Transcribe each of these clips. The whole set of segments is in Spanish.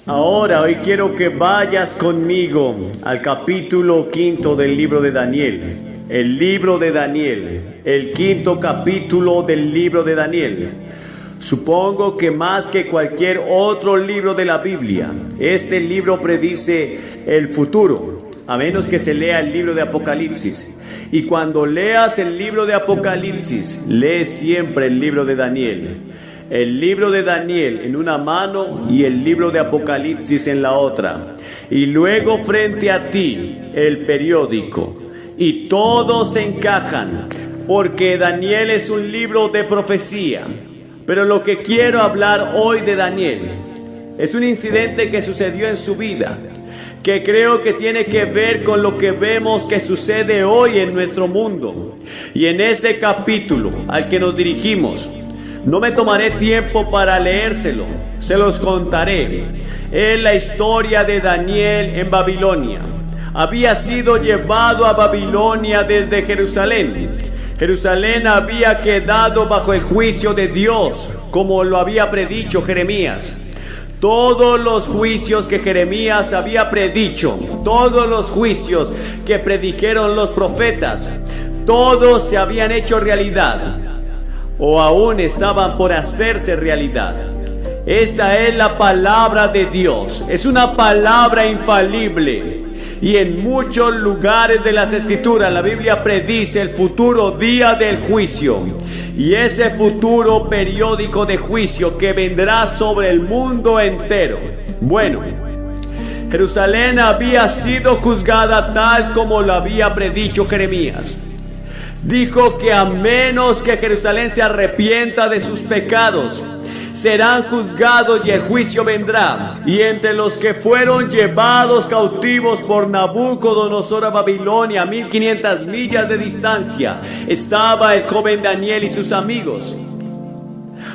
Ahora, hoy quiero que vayas conmigo al capítulo 5 del libro de Daniel. El libro de Daniel, el 5º capítulo del libro de Daniel. Supongo que más que cualquier otro libro de la Biblia, este libro predice el futuro, a menos que se lea el libro de Apocalipsis. Y cuando leas el libro de Apocalipsis, lee siempre el libro de Daniel. El libro de Daniel en una mano y el libro de Apocalipsis en la otra. Y luego frente a ti el periódico. Y todos se encajan, porque Daniel es un libro de profecía. Pero lo que quiero hablar hoy de Daniel es un incidente que sucedió en su vida, que creo que tiene que ver con lo que vemos que sucede hoy en nuestro mundo. Y en este capítulo al que nos dirigimos, no me tomaré tiempo para leérselo, se los contaré. Es la historia de Daniel en Babilonia. Había sido llevado a Babilonia desde Jerusalén. Jerusalén había quedado bajo el juicio de Dios, como lo había predicho Jeremías. Todos los juicios que Jeremías había predicho, todos los juicios que predijeron los profetas, todos se habían hecho realidad, o aún estaban por hacerse realidad. Esta es la palabra de Dios, es una palabra infalible. Y en muchos lugares de las Escrituras la Biblia predice el futuro día del juicio. Y ese futuro periódico de juicio que vendrá sobre el mundo entero. Bueno, Jerusalén había sido juzgada tal como lo había predicho Jeremías. Dijo que a menos que Jerusalén se arrepienta de sus pecados, serán juzgados y el juicio vendrá. Y entre los que fueron llevados cautivos por Nabucodonosor a Babilonia, a 1500 millas de distancia, estaba el joven Daniel y sus amigos.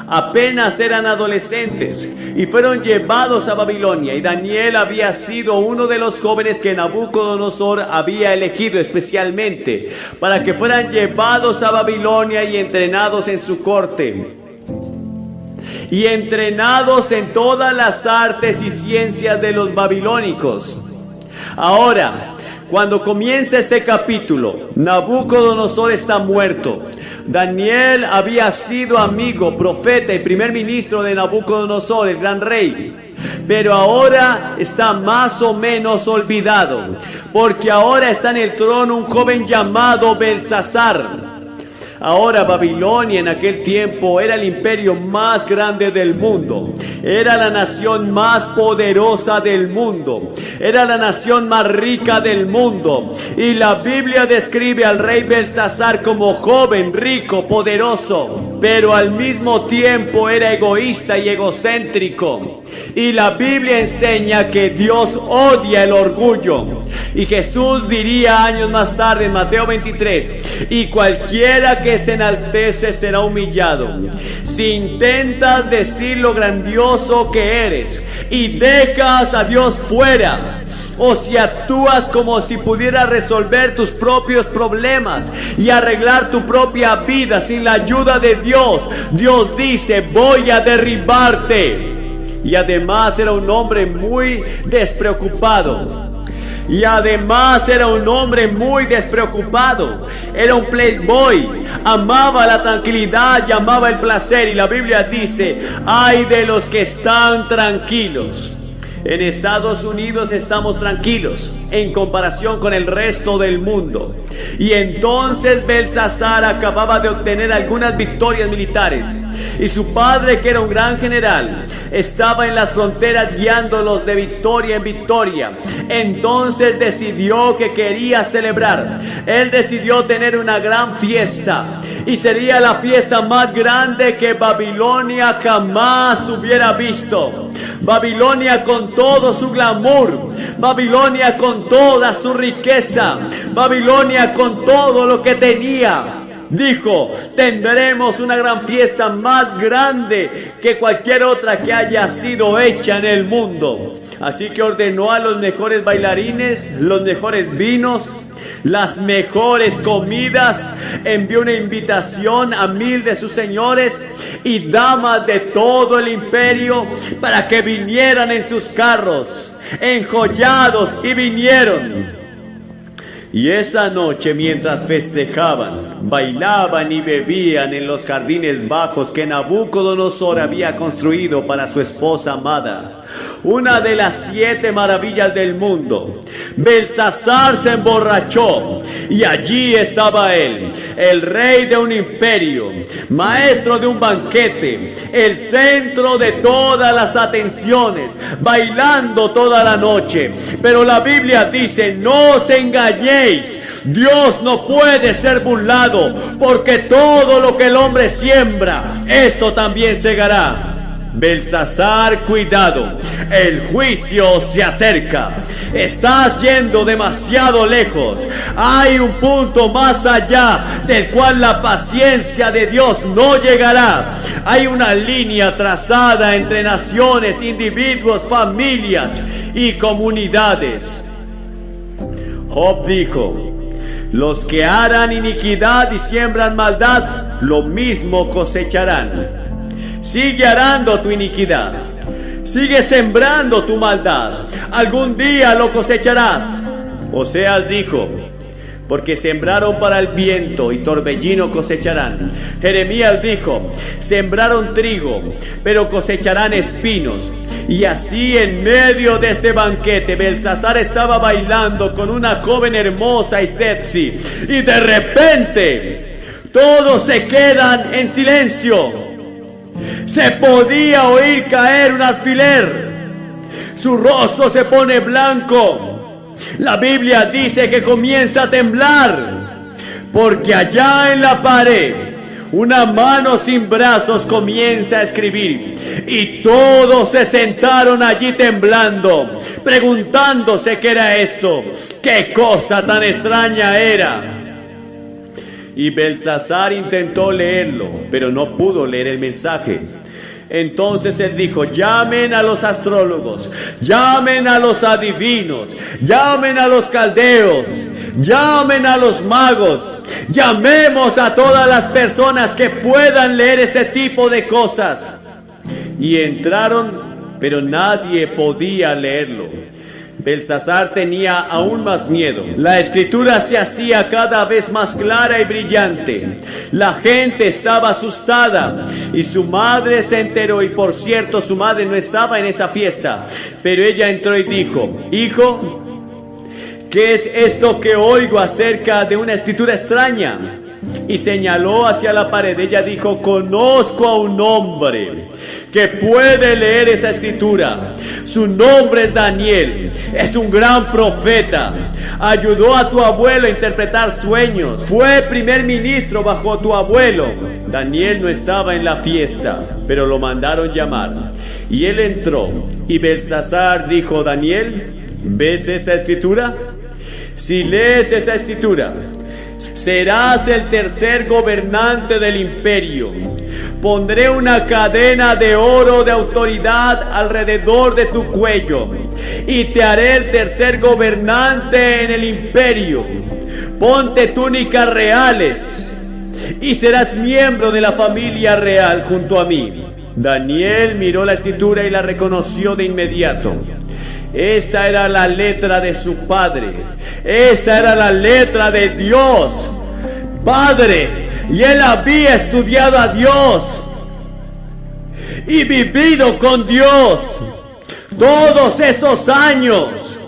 Apenas eran adolescentes y fueron llevados a Babilonia, y Daniel había sido uno de los jóvenes que Nabucodonosor había elegido especialmente para que fueran llevados a Babilonia y entrenados en su corte. Y entrenados en todas las artes y ciencias de los babilónicos. Ahora, cuando comienza este capítulo, Nabucodonosor está muerto. Daniel había sido amigo, profeta y primer ministro de Nabucodonosor, el gran rey. Pero ahora está más o menos olvidado, porque ahora está en el trono un joven llamado Belsasar. Ahora Babilonia en aquel tiempo era el imperio más grande del mundo. Era la nación más poderosa del mundo. Era la nación más rica del mundo. Y la Biblia describe al rey Belsasar como joven, rico, poderoso. Pero al mismo tiempo era egoísta y egocéntrico. Y la Biblia enseña que Dios odia el orgullo. Y Jesús diría años más tarde en Mateo 23: y cualquiera que se enaltece será humillado. Si intentas decir lo grandioso que eres y dejas a Dios fuera, o si actúas como si pudieras resolver tus propios problemas y arreglar tu propia vida sin la ayuda de Dios, Dios dice: voy a derribarte. Y además era un hombre muy despreocupado. Era un playboy. Amaba la tranquilidad y amaba el placer. Y la Biblia dice: ay de los que están tranquilos. En Estados Unidos estamos tranquilos en comparación con el resto del mundo. Y entonces Belsasar acababa de obtener algunas victorias militares. Y su padre, que era un gran general, estaba en las fronteras guiándolos de victoria en victoria. Entonces decidió que quería celebrar. Él decidió tener una gran fiesta. Y sería la fiesta más grande que Babilonia jamás hubiera visto. Babilonia con todo su glamour, Babilonia con toda su riqueza, Babilonia con todo lo que tenía. Dijo: tendremos una gran fiesta más grande que cualquier otra que haya sido hecha en el mundo. Así que ordenó a los mejores bailarines, los mejores vinos, las mejores comidas, envió una invitación a 1000 de sus señores y damas de todo el imperio para que vinieran en sus carros, enjollados, y vinieron. Y esa noche, mientras festejaban, bailaban y bebían en los jardines bajos que Nabucodonosor había construido para su esposa amada, una de las 7 maravillas del mundo, Belsasar se emborrachó, y allí estaba él, el rey de un imperio, maestro de un banquete, el centro de todas las atenciones, bailando toda la noche. Pero la Biblia dice: no os engañéis, Dios no puede ser burlado, porque todo lo que el hombre siembra, esto también segará. Belsasar, cuidado, el juicio se acerca. Estás yendo demasiado lejos. Hay un punto más allá del cual la paciencia de Dios no llegará. Hay una línea trazada entre naciones, individuos, familias y comunidades. Job dijo: los que harán iniquidad y siembran maldad, lo mismo cosecharán. Sigue arando tu iniquidad, sigue sembrando tu maldad, algún día lo cosecharás. Oseas dijo: porque sembraron para el viento y torbellino cosecharán. Jeremías dijo: sembraron trigo, pero cosecharán espinos. Y así, en medio de este banquete, Belsasar estaba bailando con una joven hermosa y sexy, y de repente todos se quedan en silencio. Se podía oír caer un alfiler. Su rostro se pone blanco. La Biblia dice que comienza a temblar, porque allá en la pared una mano sin brazos comienza a escribir. Y todos se sentaron allí temblando, preguntándose qué era esto, qué cosa tan extraña era. Y Belsasar intentó leerlo, pero no pudo leer el mensaje. Entonces él dijo: llamen a los astrólogos, llamen a los adivinos, llamen a los caldeos, llamen a los magos, llamemos a todas las personas que puedan leer este tipo de cosas. Y entraron, pero nadie podía leerlo. Belsasar tenía aún más miedo. La escritura se hacía cada vez más clara y brillante. La gente estaba asustada y su madre se enteró. Y por cierto, su madre no estaba en esa fiesta, pero ella entró y dijo: hijo, ¿qué es esto que oigo acerca de una escritura extraña? Y señaló hacia la pared. Ella dijo: conozco a un hombre que puede leer esa escritura. Su nombre es Daniel. Es un gran profeta. Ayudó a tu abuelo a interpretar sueños. Fue primer ministro bajo tu abuelo. Daniel no estaba en la fiesta, pero lo mandaron llamar. Y él entró. Y Belsasar dijo: Daniel, ¿ves esa escritura? Si lees esa escritura, serás el tercer gobernante del imperio. Pondré una cadena de oro de autoridad alrededor de tu cuello y te haré el tercer gobernante en el imperio. Ponte túnicas reales y serás miembro de la familia real junto a mí. Daniel miró la escritura y la reconoció de inmediato. Esta era la letra de su padre. Esa era la letra de Dios Padre. Y él había estudiado a Dios y vivido con Dios todos esos años,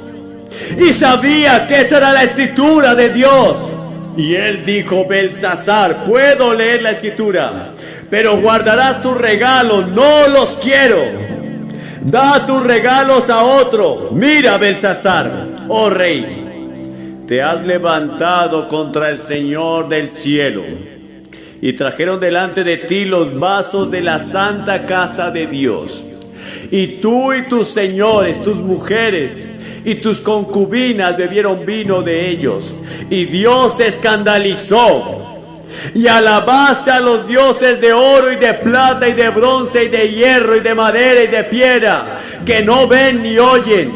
y sabía que esa era la escritura de Dios. Y él dijo: Belsasar, puedo leer la escritura, pero guardarás tus regalos, no los quiero. Da tus regalos a otro. Mira, Belsasar, oh rey, te has levantado contra el Señor del cielo. Y trajeron delante de ti los vasos de la santa casa de Dios. Y tú y tus señores, tus mujeres y tus concubinas bebieron vino de ellos. Y Dios se escandalizó. Y alabaste a los dioses de oro y de plata y de bronce y de hierro y de madera y de piedra, que no ven ni oyen,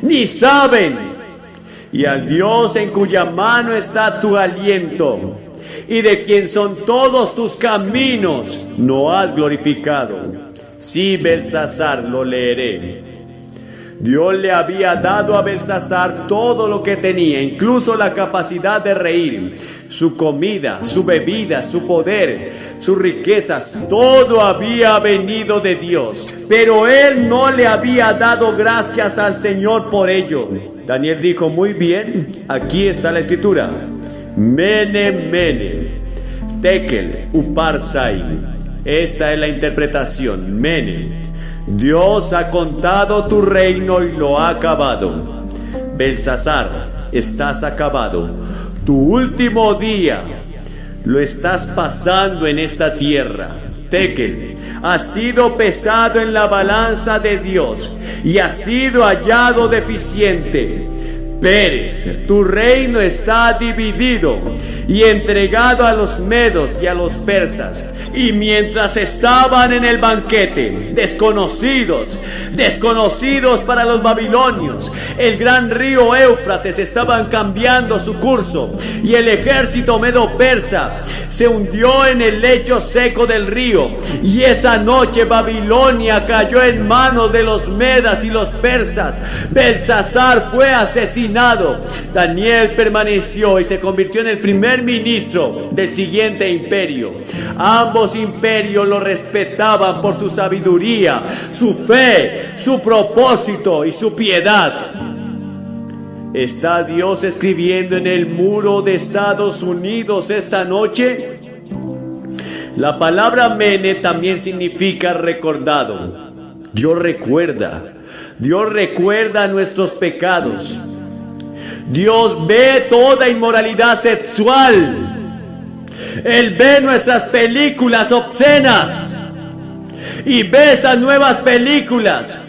ni saben. y al Dios en cuya mano está tu aliento, y de quien son todos tus caminos, no has glorificado. Sí, Belsasar, lo leeré. Dios le había dado a Belsasar todo lo que tenía, incluso la capacidad de reír, su comida, su bebida, su poder, sus riquezas, todo había venido de Dios. Pero él no le había dado gracias al Señor por ello. Daniel dijo: muy bien, aquí está la escritura. Mene, mene, tekel, uparsai. Esta es la interpretación. Mene, Dios ha contado tu reino y lo ha acabado. Belsasar, estás acabado. Tu último día lo estás pasando en esta tierra. Tekel, has sido pesado en la balanza de Dios y has sido hallado deficiente. Pérez, tu reino está dividido y entregado a los medos y a los persas. Y mientras estaban en el banquete, desconocidos para los babilonios, el gran río Éufrates estaban cambiando su curso, y el ejército medo-persa se hundió en el lecho seco del río. Y esa noche Babilonia cayó en manos de los medas y los persas. Belsasar fue asesinado. Daniel permaneció y se convirtió en el primer ministro del siguiente imperio. Ambos imperios lo respetaban por su sabiduría, su fe, su propósito y su piedad. ¿Está Dios escribiendo en el muro de Estados Unidos esta noche? La palabra mene también significa recordado. Dios recuerda nuestros pecados. Dios ve toda inmoralidad sexual. Él ve nuestras películas obscenas y ve estas nuevas películas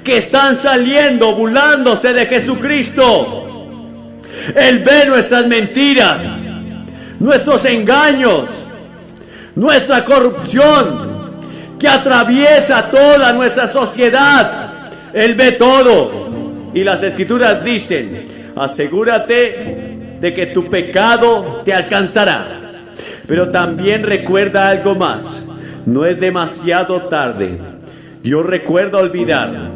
que están saliendo burlándose de Jesucristo. Él ve nuestras mentiras, nuestros engaños, nuestra corrupción que atraviesa toda nuestra sociedad. Él ve todo. Y las escrituras dicen: asegúrate de que tu pecado te alcanzará. Pero también recuerda algo más: no es demasiado tarde. Dios recuerda olvidar.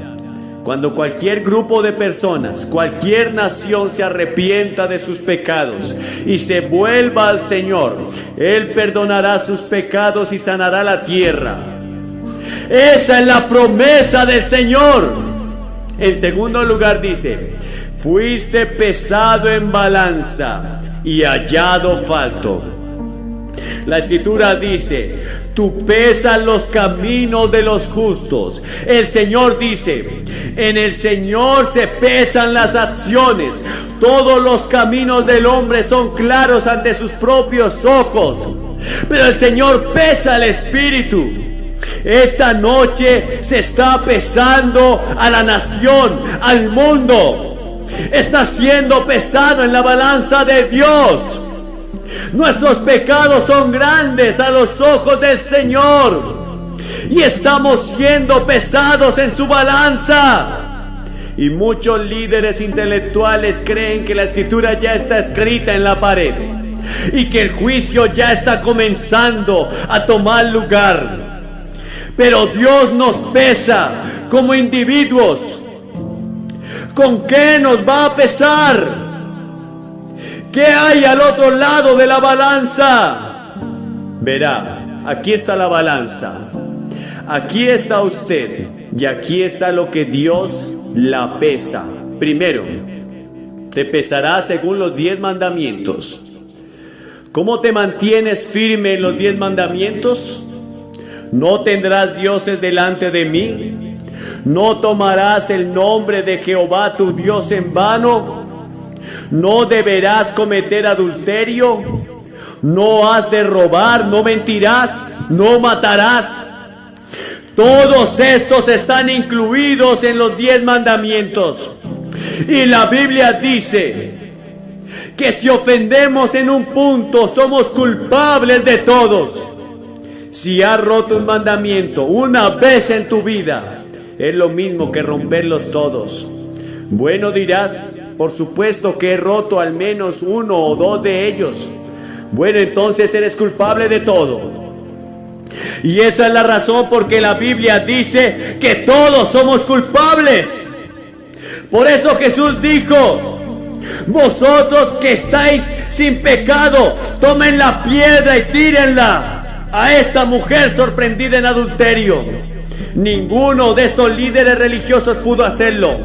Cuando cualquier grupo de personas, cualquier nación se arrepienta de sus pecados y se vuelva al Señor, Él perdonará sus pecados y sanará la tierra. Esa es la promesa del Señor. En segundo lugar dice: fuiste pesado en balanza y hallado falto. La escritura dice: tú pesas los caminos de los justos. El Señor dice: en el Señor se pesan las acciones. Todos los caminos del hombre son claros ante sus propios ojos, pero el Señor pesa el espíritu. Esta noche se está pesando a la nación, al mundo. Está siendo pesado en la balanza de Dios. Nuestros pecados son grandes a los ojos del Señor y estamos siendo pesados en su balanza. Y muchos líderes intelectuales creen que la escritura ya está escrita en la pared y que el juicio ya está comenzando a tomar lugar. Pero Dios nos pesa como individuos. ¿Con qué nos va a pesar? ¿Qué hay al otro lado de la balanza? Verá, aquí está la balanza. Aquí está usted y aquí está lo que Dios la pesa. Primero, te pesará según los 10 mandamientos. ¿Cómo te mantienes firme en los 10 mandamientos? No tendrás dioses delante de mí. No tomarás el nombre de Jehová tu Dios en vano. No deberás cometer adulterio. No has de robar. No mentirás. No matarás. Todos estos están incluidos en los 10 mandamientos. Y la Biblia dice que si ofendemos en un punto, somos culpables de todos. Si has roto un mandamiento una vez en tu vida, es lo mismo que romperlos todos. Bueno dirás: Por supuesto que he roto al menos uno o dos de ellos. Bueno, entonces eres culpable de todo. Y esa es la razón por que la Biblia dice que todos somos culpables. Por eso Jesús dijo: vosotros que estáis sin pecado, tomen la piedra y tírenla a esta mujer sorprendida en adulterio. Ninguno de estos líderes religiosos pudo hacerlo,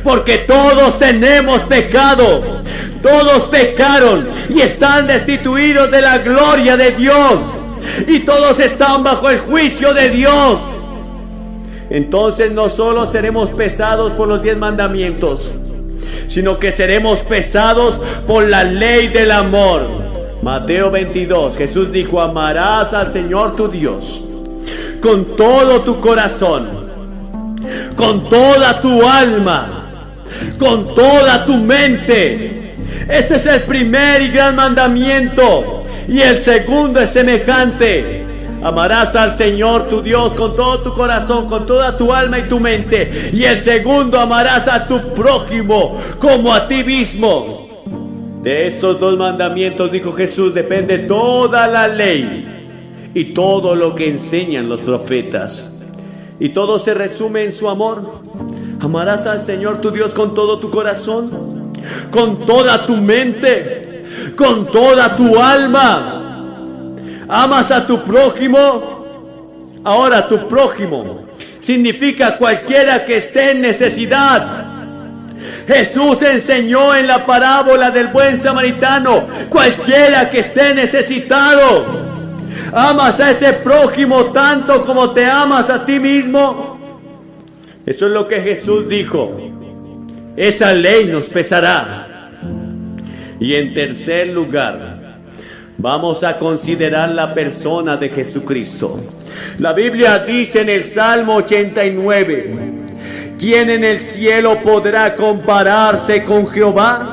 porque todos tenemos pecado. Todos pecaron y están destituidos de la gloria de Dios, y todos están bajo el juicio de Dios. Entonces no solo seremos pesados por los 10 mandamientos, sino que seremos pesados por la ley del amor. Mateo 22, Jesús dijo: amarás al Señor tu Dios con todo tu corazón, con toda tu alma, con toda tu mente. Este es el primer y gran mandamiento, y el segundo es semejante: amarás al Señor tu Dios con todo tu corazón, con toda tu alma y tu mente. Y el segundo, amarás a tu prójimo como a ti mismo. De estos 2 mandamientos, dijo Jesús, depende toda la ley y todo lo que enseñan los profetas. Y todo se resume en su amor. Amarás al Señor tu Dios con todo tu corazón, con toda tu mente, con toda tu alma. Amas a tu prójimo. Ahora, tu prójimo significa cualquiera que esté en necesidad. Jesús enseñó en la parábola del buen samaritano: cualquiera que esté necesitado. ¿Amas a ese prójimo tanto como te amas a ti mismo? Eso es lo que Jesús dijo. Esa ley nos pesará. Y en tercer lugar, vamos a considerar la persona de Jesucristo. La Biblia dice en el Salmo 89: ¿quién en el cielo podrá compararse con Jehová?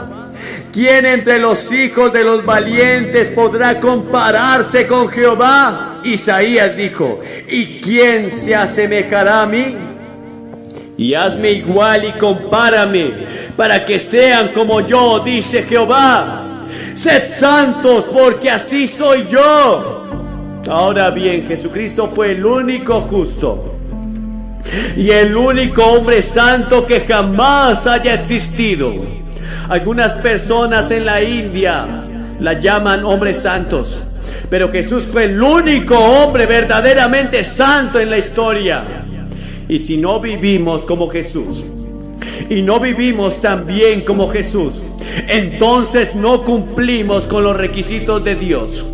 ¿Quién entre los hijos de los valientes podrá compararse con Jehová? Isaías dijo: ¿y quién se asemejará a mí? Y hazme igual y compárame, para que sean como yo, dice Jehová. Sed santos, porque así soy yo. Ahora bien, Jesucristo fue el único justo y el único hombre santo que jamás haya existido. Algunas personas en la India la llaman hombres santos, pero Jesús fue el único hombre verdaderamente santo en la historia. Y si no vivimos como Jesús, y no vivimos tan bien como Jesús, entonces no cumplimos con los requisitos de Dios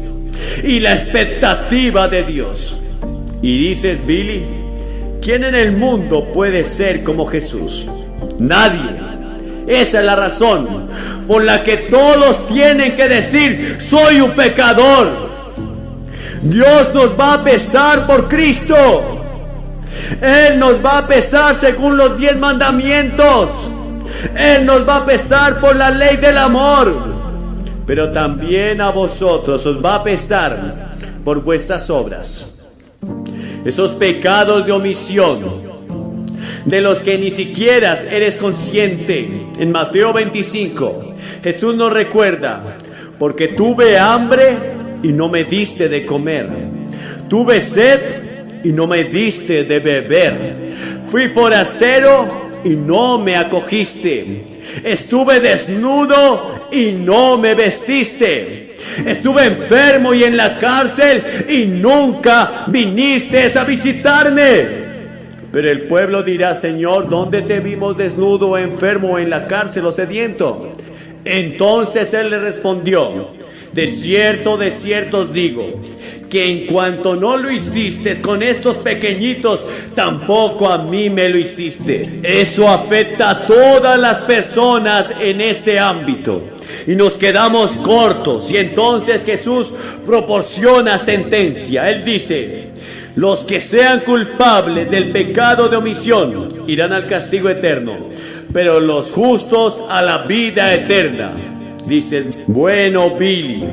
y la expectativa de Dios. Y dices: Billy, ¿quién en el mundo puede ser como Jesús? Nadie. Esa es la razón por la que todos tienen que decir: soy un pecador. Dios nos va a pesar por Cristo. Él nos va a pesar según los 10 mandamientos. Él nos va a pesar por la ley del amor. Pero también a vosotros os va a pesar por vuestras obras. Esos pecados de omisión, de los que ni siquiera eres consciente. En Mateo 25, Jesús nos recuerda: porque tuve hambre y no me diste de comer, tuve sed y no me diste de beber, fui forastero y no me acogiste, estuve desnudo y no me vestiste, estuve enfermo y en la cárcel y nunca viniste a visitarme. Pero el pueblo dirá: Señor, ¿dónde te vimos desnudo, enfermo, en la cárcel o sediento? Entonces él le respondió: de cierto os digo, que en cuanto no lo hiciste con estos pequeñitos, tampoco a mí me lo hiciste. Eso afecta a todas las personas en este ámbito, y nos quedamos cortos. Y entonces Jesús proporciona sentencia. Él dice: los que sean culpables del pecado de omisión irán al castigo eterno, pero los justos a la vida eterna. Dices: bueno, Billy,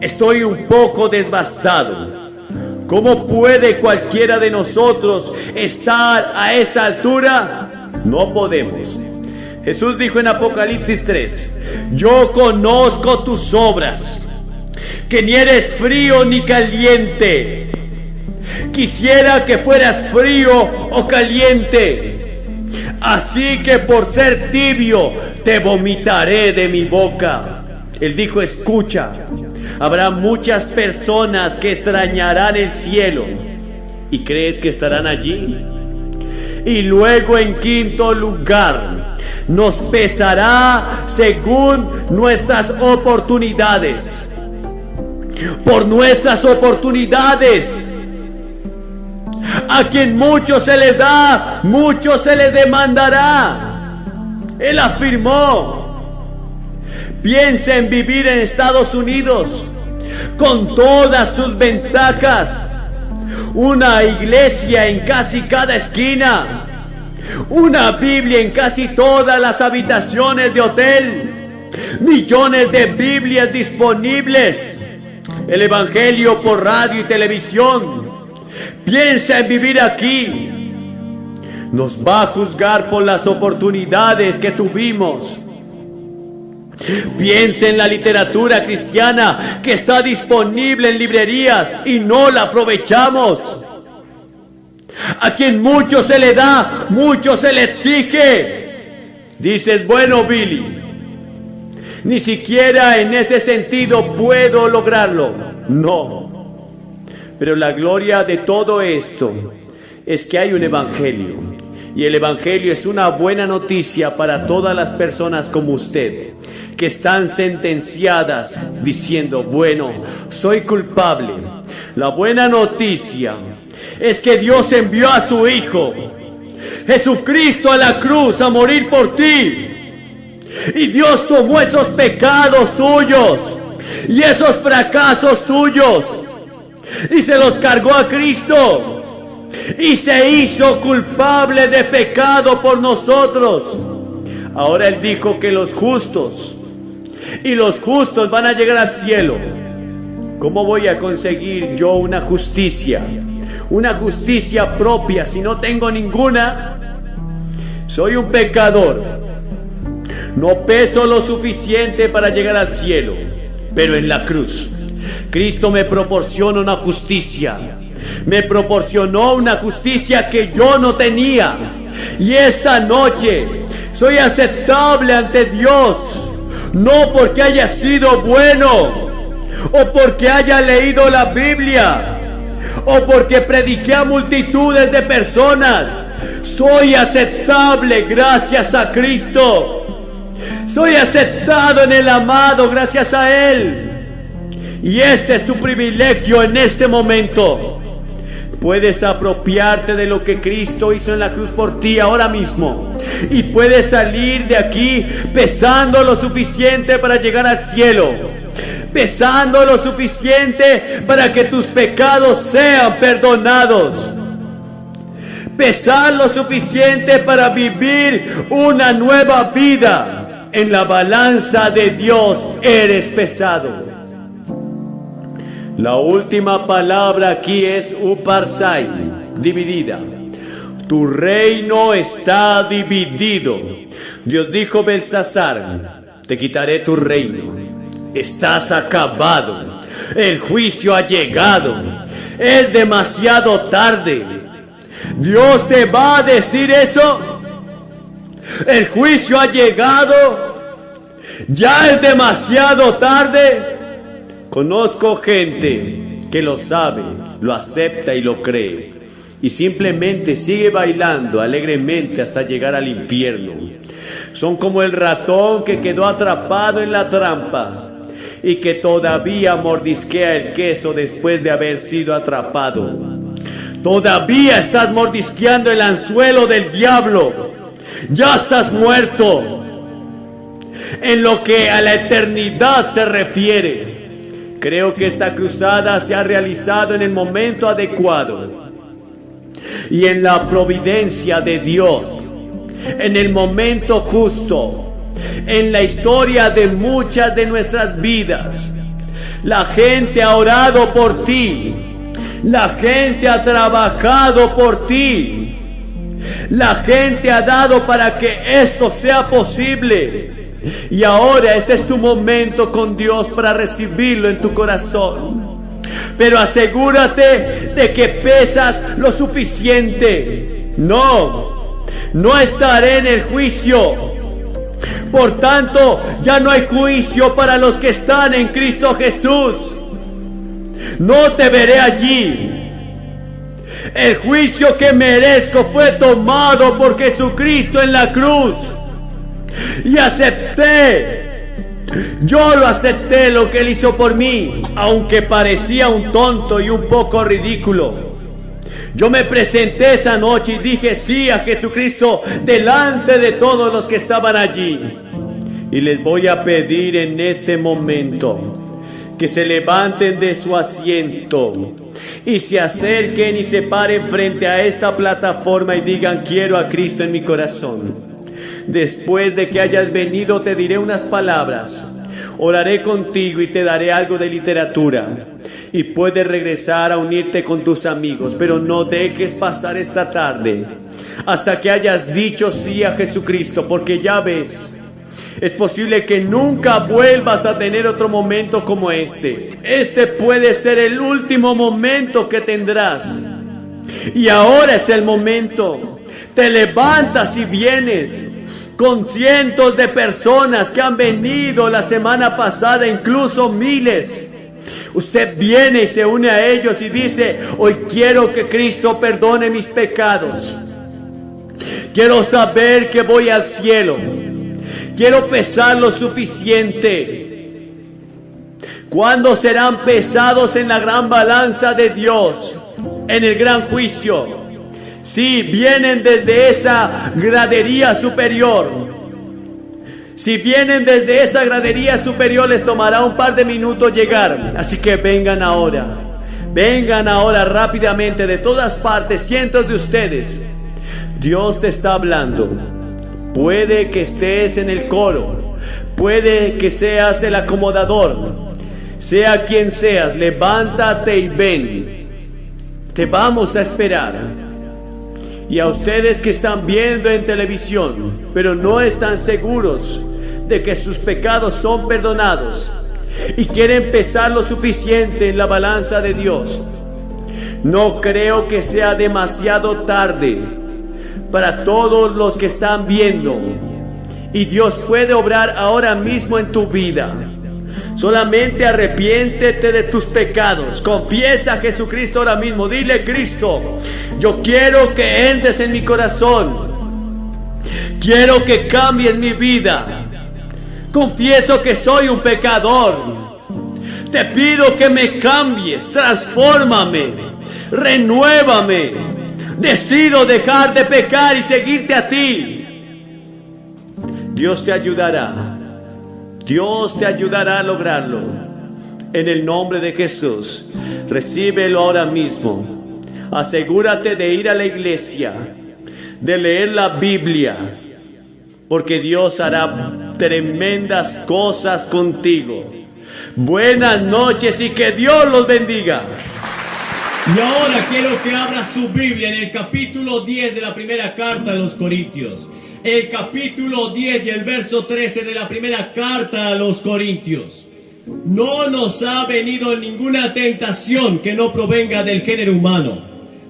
estoy un poco devastado. ¿Cómo puede cualquiera de nosotros estar a esa altura? No podemos. Jesús dijo en Apocalipsis 3: yo conozco tus obras, que ni eres frío ni caliente. Quisiera que fueras frío o caliente. Así que por ser tibio te vomitaré de mi boca. Él dijo: escucha, habrá muchas personas que extrañarán el cielo. ¿Y crees que estarán allí? Y luego, en quinto lugar, nos pesará según nuestras oportunidades. Por nuestras oportunidades. A quien mucho se le da, mucho se le demandará. Él afirmó: piensa en vivir en Estados Unidos con todas sus ventajas. Una iglesia en casi cada esquina. Una Biblia en casi todas las habitaciones de hotel. Millones de Biblias disponibles. El Evangelio por radio y televisión. Piensa en vivir aquí. Nos va a juzgar por las oportunidades que tuvimos. Piensa en la literatura cristiana que está disponible en librerías y no la aprovechamos. A quien mucho se le da, mucho se le exige. Dices: bueno, Billy, ni siquiera en ese sentido puedo lograrlo. No. Pero la gloria de todo esto es que hay un evangelio. Y el evangelio es una buena noticia para todas las personas como usted, que están sentenciadas diciendo: bueno, soy culpable. La buena noticia es que Dios envió a su Hijo Jesucristo a la cruz a morir por ti. Y Dios tomó esos pecados tuyos y esos fracasos tuyos y se los cargó a Cristo. Y se hizo culpable de pecado por nosotros. Ahora Él dijo que los justos van a llegar al cielo. ¿Cómo voy a conseguir yo una justicia propia si no tengo ninguna? Soy un pecador. No peso lo suficiente para llegar al cielo. Pero en la cruz, Cristo me proporciona una justicia. Me proporcionó una justicia que yo no tenía. Y esta noche soy aceptable ante Dios. No porque haya sido bueno, o porque haya leído la Biblia, o porque prediqué a multitudes de personas. Soy aceptable gracias a Cristo. Soy aceptado en el amado gracias a Él. Y este es tu privilegio en este momento. Puedes apropiarte de lo que Cristo hizo en la cruz por ti ahora mismo. Y puedes salir de aquí pesando lo suficiente para llegar al cielo. Pesando lo suficiente para que tus pecados sean perdonados. Pesar lo suficiente para vivir una nueva vida. En la balanza de Dios eres pesado. La última palabra aquí es uparsai, dividida. Tu reino está dividido. Dios dijo: Belsasar, te quitaré tu reino. Estás acabado. El juicio ha llegado. Es demasiado tarde. Dios te va a decir eso. El juicio ha llegado. Ya es demasiado tarde. Conozco gente que lo sabe, lo acepta y lo cree, y simplemente sigue bailando alegremente hasta llegar al infierno. Son como el ratón que quedó atrapado en la trampa y que todavía mordisquea el queso después de haber sido atrapado. Todavía estás mordisqueando el anzuelo del diablo. Ya estás muerto. En lo que a la eternidad se refiere, creo que esta cruzada se ha realizado en el momento adecuado y en la providencia de Dios, en el momento justo, en la historia de muchas de nuestras vidas. La gente ha orado por ti, la gente ha trabajado por ti, La gente ha dado para que esto sea posible. Y ahora este es tu momento con Dios para recibirlo en tu corazón. Pero asegúrate de que pesas lo suficiente. No estaré en el juicio. Por tanto, ya no hay juicio para los que están en Cristo Jesús. No te veré allí. El juicio que merezco fue tomado por Jesucristo en la cruz. Y yo lo acepté lo que Él hizo por mí, aunque parecía un tonto y un poco ridículo. Yo me presenté esa noche y dije sí a Jesucristo delante de todos los que estaban allí. Y les voy a pedir en este momento que se levanten de su asiento y se acerquen y se paren frente a esta plataforma y digan: quiero a Cristo en mi corazón. Después de que hayas venido te diré unas palabras, oraré contigo y te daré algo de literatura. Y puedes regresar a unirte con tus amigos, pero no dejes pasar esta tarde hasta que hayas dicho sí a Jesucristo, porque ya ves, es posible que nunca vuelvas a tener otro momento como este. Este puede ser el último momento que tendrás. Y ahora es el momento. Te levantas y vienes con cientos de personas que han venido la semana pasada, incluso miles. Usted viene y se une a ellos y dice: hoy quiero que Cristo perdone mis pecados. Quiero saber que voy al cielo. Quiero pesar lo suficiente. ¿Cuándo serán pesados en la gran balanza de Dios, en el gran juicio? Si vienen desde esa gradería superior. Si vienen desde esa gradería superior, les tomará un par de minutos llegar. Así que vengan ahora. Vengan ahora rápidamente de todas partes, cientos de ustedes. Dios te está hablando. Puede que estés en el coro, puede que seas el acomodador, sea quien seas, levántate y ven. Te vamos a esperar. Y a ustedes que están viendo en televisión, pero no están seguros de que sus pecados son perdonados y quieren pesar lo suficiente en la balanza de Dios, no creo que sea demasiado tarde para todos los que están viendo, y Dios puede obrar ahora mismo en tu vida. Solamente arrepiéntete de tus pecados, confiesa a Jesucristo ahora mismo, dile: Cristo, yo quiero que entres en mi corazón, quiero que cambies mi vida, confieso que soy un pecador, te pido que me cambies, transfórmame, renuévame. Decido dejar de pecar y seguirte a ti. Dios te ayudará. Dios te ayudará a lograrlo. En el nombre de Jesús, recíbelo ahora mismo. Asegúrate de ir a la iglesia, de leer la Biblia, porque Dios hará tremendas cosas contigo. Buenas noches y que Dios los bendiga. Y ahora quiero que abra su Biblia en el capítulo 10 de la primera carta a los Corintios. El capítulo 10 y el verso 13 de la primera carta a los Corintios. No nos ha venido ninguna tentación que no provenga del género humano,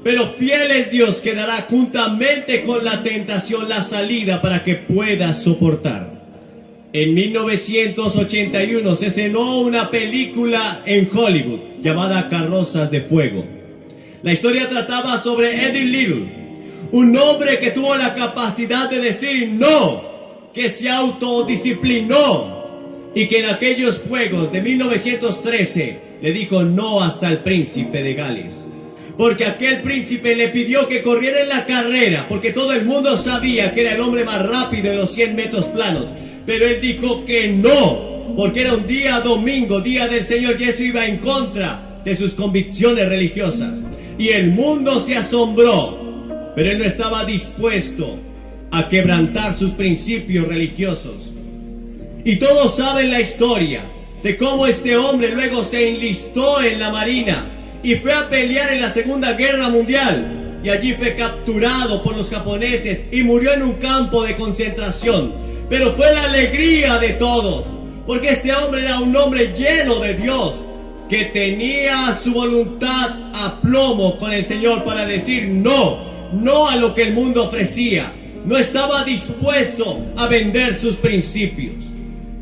pero fiel es Dios que dará juntamente con la tentación la salida para que puedas soportar. En 1981 se estrenó una película en Hollywood llamada Carrozas de Fuego. La historia trataba sobre Eddie Little, un hombre que tuvo la capacidad de decir no, que se autodisciplinó y que en aquellos fuegos de 1913 le dijo no hasta el príncipe de Gales. Porque aquel príncipe le pidió que corriera en la carrera, porque todo el mundo sabía que era el hombre más rápido en los 100 metros planos. Pero él dijo que no, porque era un día domingo, día del Señor, y eso iba en contra de sus convicciones religiosas. Y el mundo se asombró, pero él no estaba dispuesto a quebrantar sus principios religiosos. Y todos saben la historia de cómo este hombre luego se enlistó en la marina y fue a pelear en la Segunda Guerra Mundial. y allí fue capturado por los japoneses y murió en un campo de concentración. Pero fue la alegría de todos, porque este hombre era un hombre lleno de Dios, que tenía su voluntad a plomo con el Señor para decir no a lo que el mundo ofrecía. No estaba dispuesto a vender sus principios.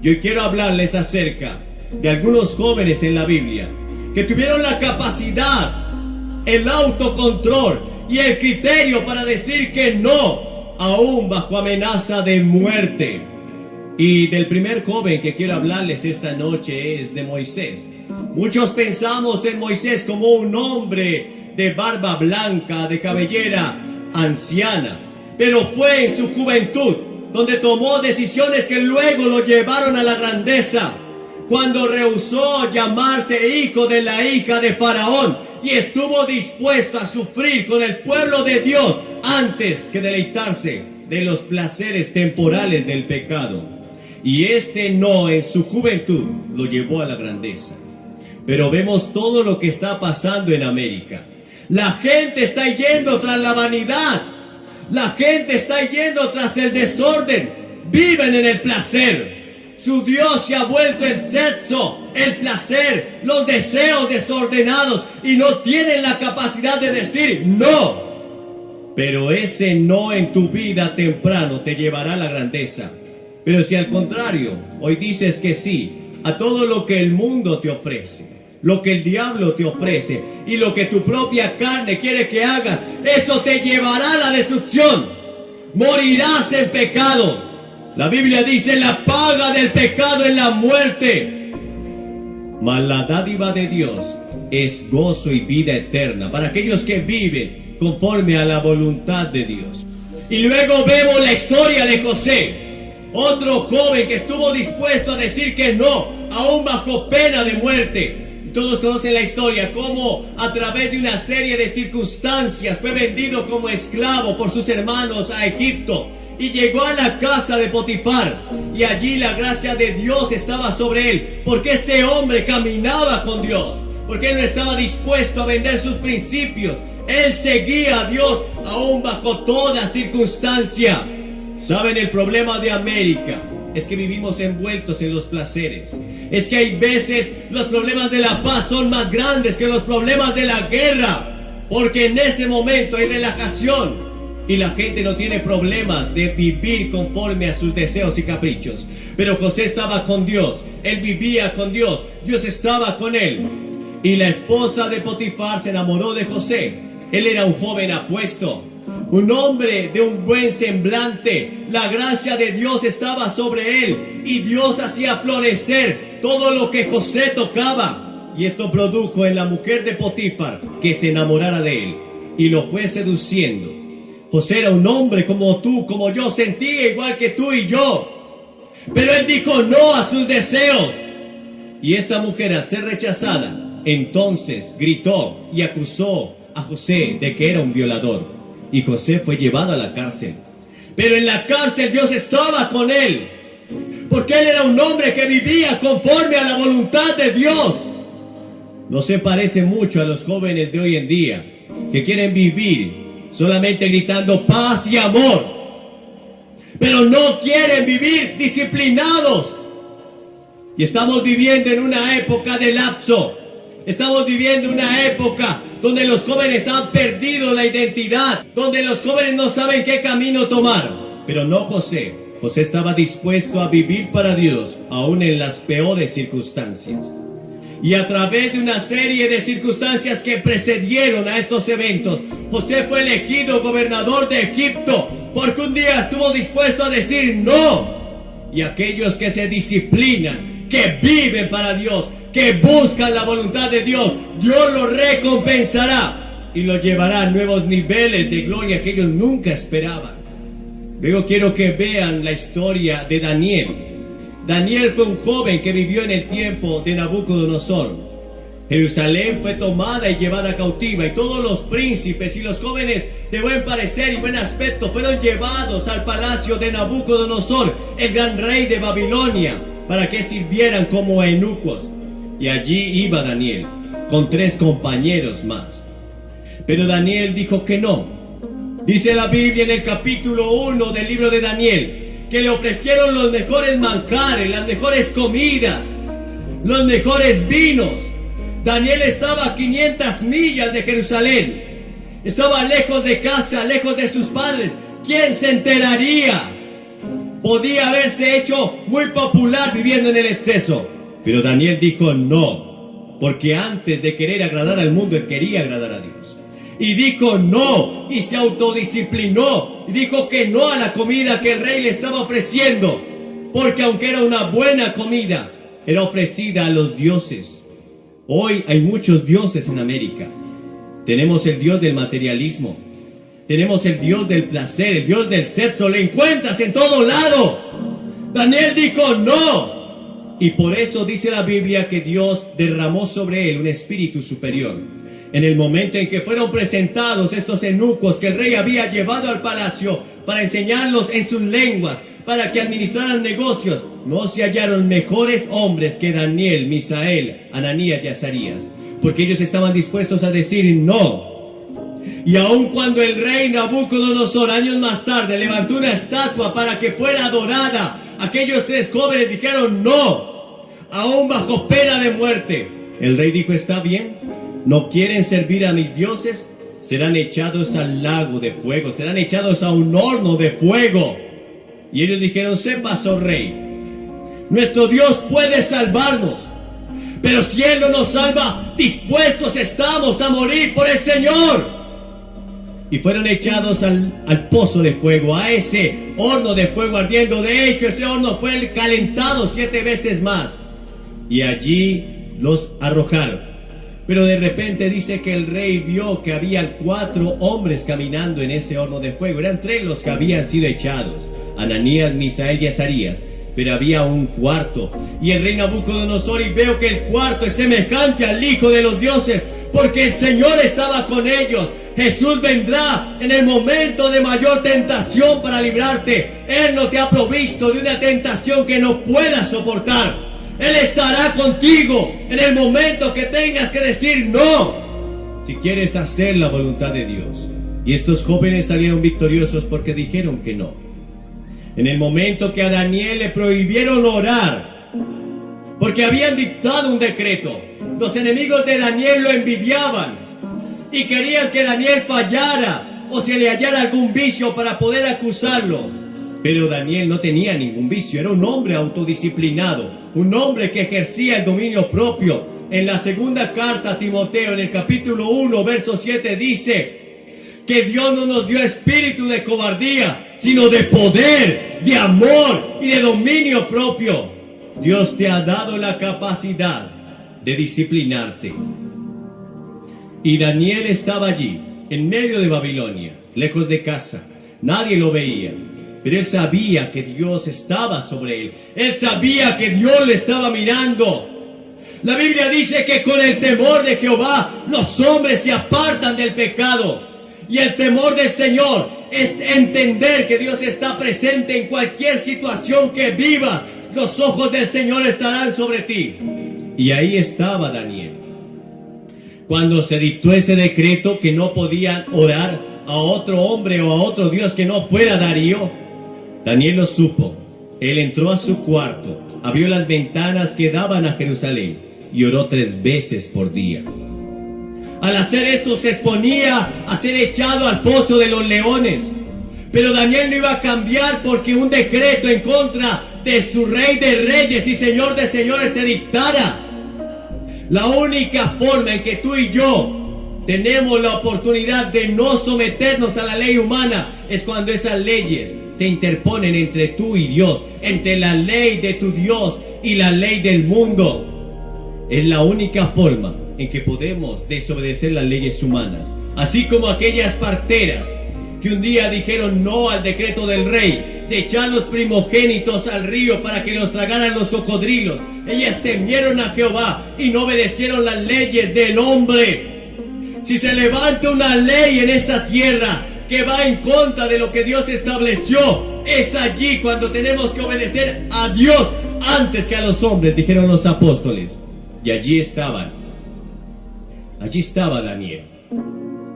Yo quiero hablarles acerca de algunos jóvenes en la Biblia que tuvieron la capacidad, el autocontrol y el criterio para decir que no, aún bajo amenaza de muerte. Y del primer joven que quiero hablarles esta noche es de Moisés. Muchos pensamos en Moisés como un hombre de barba blanca, de cabellera anciana, pero fue en su juventud donde tomó decisiones que luego lo llevaron a la grandeza, cuando rehusó llamarse hijo de la hija de Faraón y estuvo dispuesto a sufrir con el pueblo de Dios antes que deleitarse de los placeres temporales del pecado. Y este no en su juventud lo llevó a la grandeza. Pero vemos todo lo que está pasando en América. La gente está yendo tras la vanidad. La gente está yendo tras el desorden. Viven en el placer. Su Dios se ha vuelto el sexo, el placer, los deseos desordenados, y no tienen la capacidad de decir no. Pero ese no en tu vida temprano te llevará a la grandeza. Pero si al contrario, hoy dices que sí a todo lo que el mundo te ofrece, lo que el diablo te ofrece y lo que tu propia carne quiere que hagas, eso te llevará a la destrucción. Morirás en pecado. La Biblia dice: la paga del pecado es la muerte, mas la dádiva de Dios es gozo y vida eterna para aquellos que viven conforme a la voluntad de Dios. Y luego vemos la historia de José, otro joven que estuvo dispuesto a decir que no, aún bajo pena de muerte. Todos conocen la historia, cómo a través de una serie de circunstancias fue vendido como esclavo por sus hermanos a Egipto. Y llegó a la casa de Potifar, y allí la gracia de Dios estaba sobre él, porque este hombre caminaba con Dios, porque él no estaba dispuesto a vender sus principios. Él seguía a Dios aún bajo toda circunstancia. ¿Saben? El problema de América es que vivimos envueltos en los placeres. Es que hay veces los problemas de la paz son más grandes que los problemas de la guerra, porque en ese momento hay relajación. Y la gente no tiene problemas de vivir conforme a sus deseos y caprichos. Pero José estaba con Dios. Él vivía con Dios. Dios estaba con él. Y la esposa de Potifar se enamoró de José. Él era un joven apuesto, un hombre de un buen semblante. La gracia de Dios estaba sobre él. Y Dios hacía florecer todo lo que José tocaba. Y esto produjo en la mujer de Potifar que se enamorara de él. Y lo fue seduciendo. José era un hombre como tú, como yo, sentía igual que tú y yo. Pero él dijo no a sus deseos. Y esta mujer, al ser rechazada, entonces gritó y acusó a José de que era un violador. Y José fue llevado a la cárcel. Pero en la cárcel Dios estaba con él, porque él era un hombre que vivía conforme a la voluntad de Dios. No se parece mucho a los jóvenes de hoy en día, que quieren vivir solamente gritando paz y amor, pero no quieren vivir disciplinados. Y estamos viviendo en una época de lapso. Estamos viviendo una época donde los jóvenes han perdido la identidad, donde los jóvenes no saben qué camino tomar. Pero no José. José estaba dispuesto a vivir para Dios, aún en las peores circunstancias. Y a través de una serie de circunstancias que precedieron a estos eventos, José fue elegido gobernador de Egipto, porque un día estuvo dispuesto a decir no. Y aquellos que se disciplinan, que viven para Dios, que buscan la voluntad de Dios, Dios los recompensará y los llevará a nuevos niveles de gloria que ellos nunca esperaban. Luego quiero que vean la historia de Daniel. Daniel fue un joven que vivió en el tiempo de Nabucodonosor. Jerusalén fue tomada y llevada cautiva, y todos los príncipes y los jóvenes de buen parecer y buen aspecto fueron llevados al palacio de Nabucodonosor, el gran rey de Babilonia, para que sirvieran como eunucos. Y allí iba Daniel con 3 compañeros más. Pero Daniel dijo que no. Dice la Biblia en el capítulo 1 del libro de Daniel que le ofrecieron los mejores manjares, las mejores comidas, los mejores vinos. Daniel estaba a 500 millas de Jerusalén. Estaba lejos de casa, lejos de sus padres. ¿Quién se enteraría? Podía haberse hecho muy popular viviendo en el exceso. Pero Daniel dijo no, porque antes de querer agradar al mundo, él quería agradar a Dios. Y dijo no, y se autodisciplinó, y dijo que no a la comida que el rey le estaba ofreciendo, porque aunque era una buena comida, era ofrecida a los dioses. Hoy hay muchos dioses en América. Tenemos el Dios del materialismo, tenemos el Dios del placer, el Dios del sexo, le encuentras en todo lado. Daniel dijo no, y por eso dice la Biblia que Dios derramó sobre él un espíritu superior. En el momento en que fueron presentados estos eunucos que el rey había llevado al palacio para enseñarlos en sus lenguas, para que administraran negocios, no se hallaron mejores hombres que Daniel, Misael, Ananías y Azarías, porque ellos estaban dispuestos a decir no. Y aun cuando el rey Nabucodonosor años más tarde levantó una estatua para que fuera adorada, aquellos tres jóvenes dijeron no, aún bajo pena de muerte. El rey dijo, está bien, ¿no quieren servir a mis dioses? Serán echados al lago de fuego, serán echados a un horno de fuego. Y ellos dijeron, sepas, oh rey, nuestro Dios puede salvarnos, pero si Él no nos salva, dispuestos estamos a morir por el Señor. Y fueron echados al pozo de fuego, a ese horno de fuego ardiendo. De hecho, ese horno fue calentado 7 veces más. Y allí los arrojaron. Pero de repente dice que el rey vio que había 4 hombres caminando en ese horno de fuego. Eran 3 los que habían sido echados: Ananías, Misael y Azarías. Pero había un cuarto. Y el rey Nabucodonosor, y veo que el cuarto es semejante al Hijo de los dioses, porque el Señor estaba con ellos. Jesús vendrá en el momento de mayor tentación para librarte. Él no te ha provisto de una tentación que no puedas soportar. Él estará contigo en el momento que tengas que decir no, si quieres hacer la voluntad de Dios. Y estos jóvenes salieron victoriosos porque dijeron que no. En el momento que a Daniel le prohibieron orar, porque habían dictado un decreto, los enemigos de Daniel lo envidiaban y querían que Daniel fallara o se le hallara algún vicio para poder acusarlo. Pero Daniel no tenía ningún vicio, era un hombre autodisciplinado, un hombre que ejercía el dominio propio. En la segunda carta a Timoteo, en el capítulo 1, verso 7, dice que Dios no nos dio espíritu de cobardía, sino de poder, de amor y de dominio propio. Dios te ha dado la capacidad de disciplinarte. Y Daniel estaba allí, en medio de Babilonia, lejos de casa. Nadie lo veía, pero él sabía que Dios estaba sobre él. Él sabía que Dios lo estaba mirando. La Biblia dice que con el temor de Jehová los hombres se apartan del pecado. Y el temor del Señor es entender que Dios está presente en cualquier situación que vivas. Los ojos del Señor estarán sobre ti. Y ahí estaba Daniel. Cuando se dictó ese decreto que no podían orar a otro hombre o a otro Dios que no fuera Darío, Daniel lo supo. Él entró a su cuarto, abrió las ventanas que daban a Jerusalén y oró 3 veces por día. Al hacer esto se exponía a ser echado al foso de los leones. Pero Daniel no iba a cambiar porque un decreto en contra de su rey de reyes y señor de señores se dictara. La única forma en que tú y yo tenemos la oportunidad de no someternos a la ley humana es cuando esas leyes se interponen entre tú y Dios, entre la ley de tu Dios y la ley del mundo. Es la única forma en que podemos desobedecer las leyes humanas. Así como aquellas parteras que un día dijeron no al decreto del rey de echar los primogénitos al río para que los tragaran los cocodrilos. Ellas temieron a Jehová y no obedecieron las leyes del hombre. Si se levanta una ley en esta tierra que va en contra de lo que Dios estableció, es allí cuando tenemos que obedecer a Dios antes que a los hombres, dijeron los apóstoles. Y allí estaban. Allí estaba Daniel,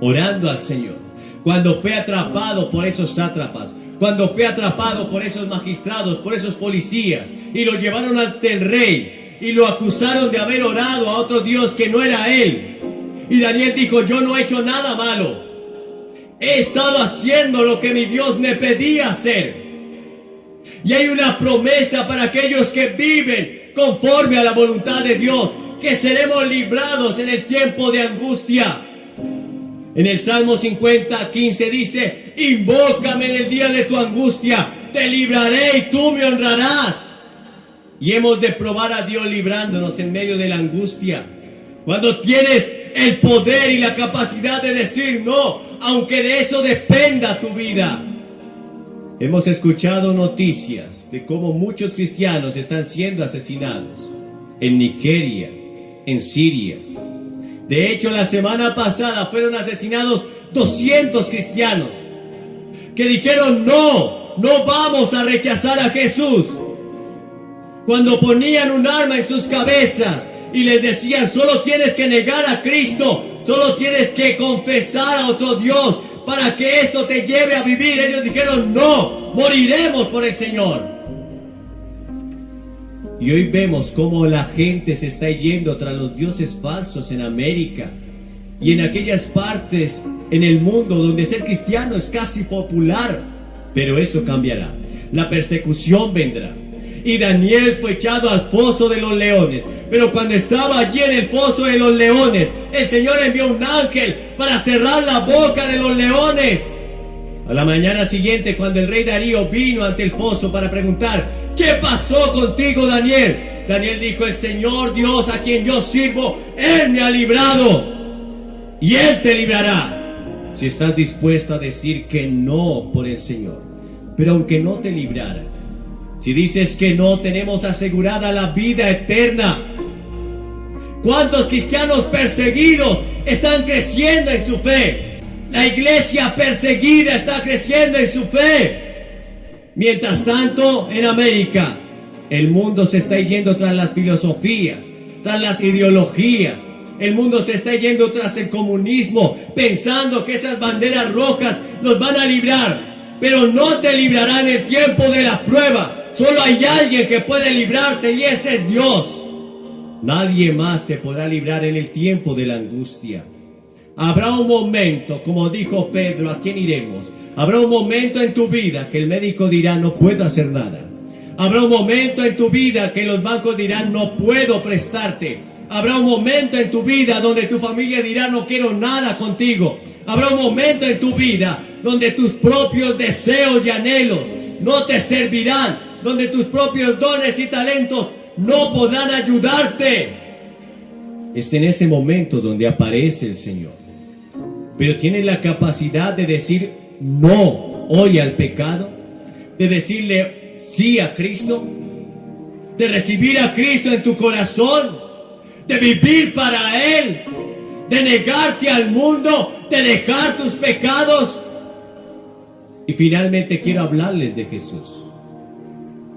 orando al Señor. Cuando fue atrapado por esos sátrapas, cuando fue atrapado por esos magistrados, por esos policías, y lo llevaron ante el rey, y lo acusaron de haber orado a otro Dios que no era él. Y Daniel dijo: yo no he hecho nada malo. He estado haciendo lo que mi Dios me pedía hacer. Y hay una promesa para aquellos que viven conforme a la voluntad de Dios, que seremos librados en el tiempo de angustia. En el Salmo 50:15 dice: invócame en el día de tu angustia, te libraré y tú me honrarás. Y hemos de probar a Dios librándonos en medio de la angustia. Cuando tienes el poder y la capacidad de decir no, aunque de eso dependa tu vida. Hemos escuchado noticias de cómo muchos cristianos están siendo asesinados en Nigeria, en Siria. De hecho, la semana pasada fueron asesinados 200 cristianos que dijeron: no vamos a rechazar a Jesús. Cuando ponían un arma en sus cabezas y les decían: solo tienes que negar a Cristo, solo tienes que confesar a otro Dios para que esto te lleve a vivir. Ellos dijeron: no, moriremos por el Señor. Y hoy vemos cómo la gente se está yendo tras los dioses falsos en América y en aquellas partes en el mundo donde ser cristiano es casi popular. Pero eso cambiará. La persecución vendrá. Y Daniel fue echado al foso de los leones. Pero cuando estaba allí en el foso de los leones, el Señor envió un ángel para cerrar la boca de los leones. A la mañana siguiente, cuando el rey Darío vino ante el foso para preguntar: ¿qué pasó contigo, Daniel? Daniel dijo: el Señor Dios a quien yo sirvo, Él me ha librado y Él te librará. Si estás dispuesto a decir que no por el Señor, pero aunque no te librara, si dices que no, tenemos asegurada la vida eterna. ¿Cuántos cristianos perseguidos están creciendo en su fe? La iglesia perseguida está creciendo en su fe. Mientras tanto, en América, el mundo se está yendo tras las filosofías, tras las ideologías. El mundo se está yendo tras el comunismo, pensando que esas banderas rojas nos van a librar. Pero no te librarán en el tiempo de la prueba. Solo hay alguien que puede librarte, y ese es Dios. Nadie más te podrá librar en el tiempo de la angustia. Habrá un momento, como dijo Pedro: ¿a quién iremos? Habrá un momento en tu vida que el médico dirá: no puedo hacer nada. Habrá un momento en tu vida que los bancos dirán: no puedo prestarte. Habrá un momento en tu vida donde tu familia dirá: no quiero nada contigo. Habrá un momento en tu vida donde tus propios deseos y anhelos no te servirán, donde tus propios dones y talentos no podrán ayudarte. Es en ese momento donde aparece el Señor. Pero tienes la capacidad de decir no hoy al pecado, de decirle sí a Cristo, de recibir a Cristo en tu corazón, de vivir para Él, de negarte al mundo, de dejar tus pecados. Y finalmente quiero hablarles de Jesús.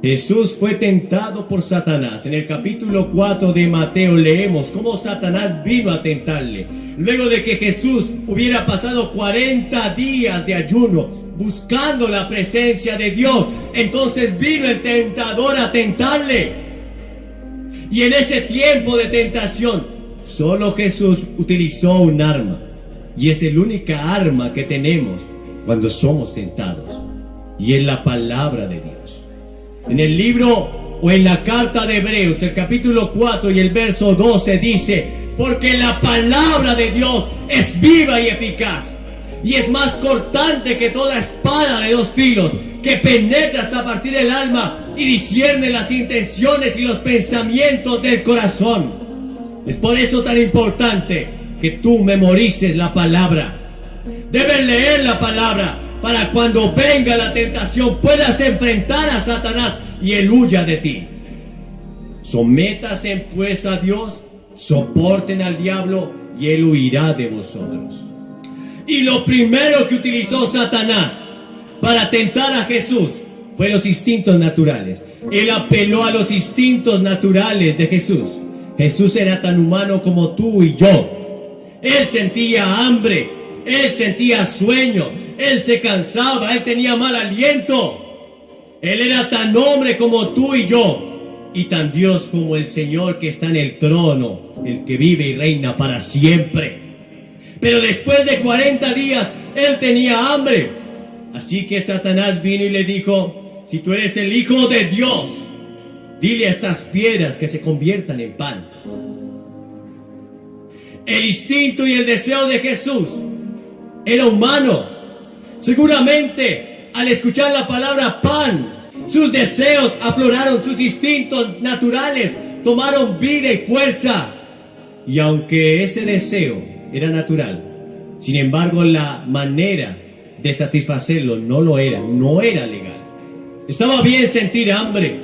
Jesús fue tentado por Satanás. En el capítulo 4 de Mateo leemos cómo Satanás vino a tentarle. Luego de que Jesús hubiera pasado 40 días de ayuno buscando la presencia de Dios, entonces vino el tentador a tentarle. Y en ese tiempo de tentación, solo Jesús utilizó un arma. Y es la única arma que tenemos cuando somos tentados. Y es la palabra de Dios. En el libro o en la carta de Hebreos, el capítulo 4 y el verso 12 dice: porque la palabra de Dios es viva y eficaz, y es más cortante que toda espada de dos filos, que penetra hasta partir el alma y discierne las intenciones y los pensamientos del corazón. Es por eso tan importante que tú memorices la palabra. Debes leer la palabra para cuando venga la tentación puedas enfrentar a Satanás y él huya de ti. Sométase pues a Dios, soporten al diablo y él huirá de vosotros. Y lo primero que utilizó Satanás para tentar a Jesús fue los instintos naturales. Él apeló a los instintos naturales de Jesús. Jesús era tan humano como tú y yo. Él sentía hambre. Él sentía sueño, él se cansaba, él tenía mal aliento. Él era tan hombre como tú y yo, y tan Dios como el Señor que está en el trono, el que vive y reina para siempre. Pero después de 40 días, él tenía hambre. Así que Satanás vino y le dijo: si tú eres el Hijo de Dios, dile a estas piedras que se conviertan en pan. El instinto y el deseo de Jesús era humano. Seguramente al escuchar la palabra pan, sus deseos afloraron, sus instintos naturales tomaron vida y fuerza. Y aunque ese deseo era natural, sin embargo la manera de satisfacerlo no lo era, no era legal. Estaba bien sentir hambre,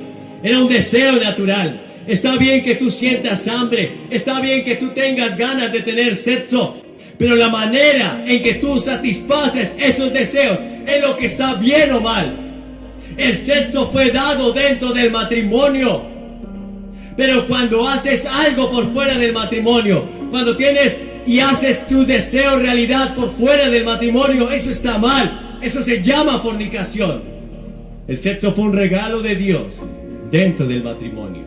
era un deseo natural. Está bien que tú sientas hambre, está bien que tú tengas ganas de tener sexo, pero la manera en que tú satisfaces esos deseos es lo que está bien o mal. El sexo fue dado dentro del matrimonio, pero cuando haces algo por fuera del matrimonio, cuando tienes y haces tus deseos realidad por fuera del matrimonio, eso está mal. Eso se llama fornicación. El sexo fue un regalo de Dios dentro del matrimonio.